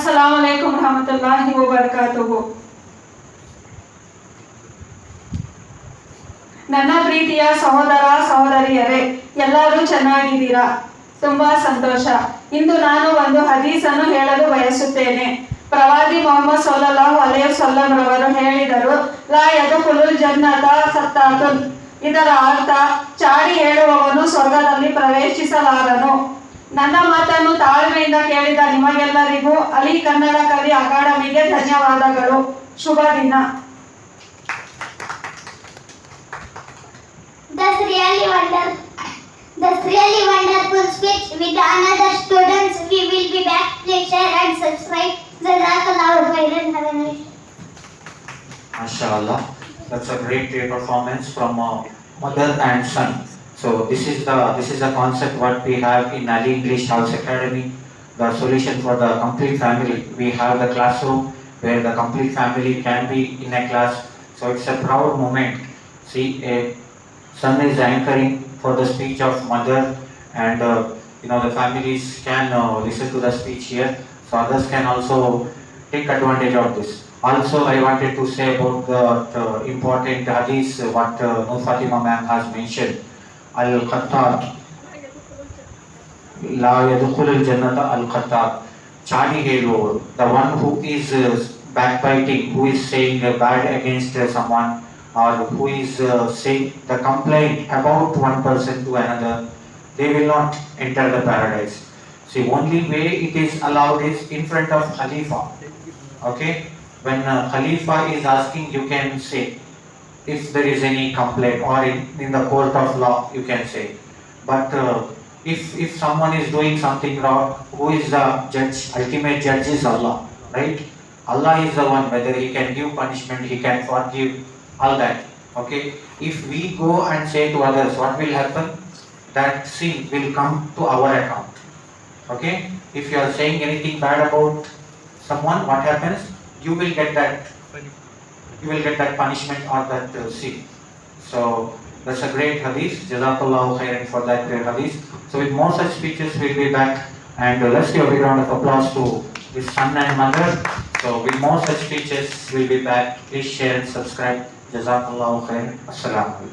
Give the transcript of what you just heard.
ಅಸ್ಸಲಾಮು ಅಲೈಕುಂ ರಹಮತುಲ್ಲಾಹಿ ವಬರಕಾತುಹು. ನನ್ನ ಪ್ರೀತಿಯ ಸಹೋದರ ಸಹೋದರಿಯರೇ, ಎಲ್ಲರೂ ಚೆನ್ನಾಗಿದ್ದೀರಾ? ತುಂಬಾ ಸಂತೋಷ. ಇಂದು ನಾನು ಒಂದು ಹದೀಸನ್ನು ಹೇಳಲು ಬಯಸುತ್ತೇನೆ. ಪ್ರವಾದಿ ಮೊಹಮ್ಮದ್ ಸಲ್ಲಲ್ಲಾಹು ಅಲೈಹಿ ವಸಲ್ಲಂ ರವರು ಹೇಳಿದರು, ಲಾ ಯದ್ಖುಲುಲ್ ಜನ್ನತ ಸತ್ತಾತುನ್. ಇದರ ಅರ್ಥ, ಚಾಡಿ ಹೇಳುವವನು ಸ್ವರ್ಗದಲ್ಲಿ ಪ್ರವೇಶಿಸಲಾರನು. ನನ್ನ ಮಾತನ್ನು ತಾಳ್ಮೆಯಿಂದ ಕೇಳಿದ ನಿಮಗೆಲ್ಲರಿಗೂ ಅಲಿ ಕನ್ನಡ ಕವಿ ಅಕಾಡೆಮಿಗೆ ಧನ್ಯವಾದಗಳು. ಶುಭ ದಿನ. That's really wonderful speech with another students. We will be back. Please share and subscribe. Jazakallahu khairan. Have a nice day. MashaAllah, that's a great performance from mother and son. So this is the concept what we have in Ali English House Academy. The solution for the complete family. We have the classroom where the complete family can be in a class. So it's a proud moment. See, a son is anchoring for the speech of mother, and the families can listen to the speech here. So others can also take advantage of this. Also, I wanted to say about the important hadith what Nur Fatima ma'am has mentioned. Al-Qattab, La yadkhulul jannata al-Qattab, Chadi heluvoru, the one who is backbiting, who is saying bad against someone, or who is saying the complaint about one person to another, they will not enter the paradise. See, only way it is allowed is in front of Khalifa. Okay, when Khalifa is asking, you can say. If there is any complaint, or in the court of law, you can say. But if someone is doing something wrong, who is the judge? Ultimate judge is Allah, right? Allah is the one, whether He can give punishment, He can forgive, all that. Okay, if we go and say to others, what will happen? That sin will come to our account. Okay, if you are saying anything bad about someone, what happens? You will get that punishment or that sin. So that's a great hadith. Jazakallahu khairan for that great hadith. So with more such speeches, we'll be back, and let's give a big round of applause to his son and mother. So with more such speeches, we'll be back. Please share and subscribe. Jazakallahu khairan. Assalamu alaikum.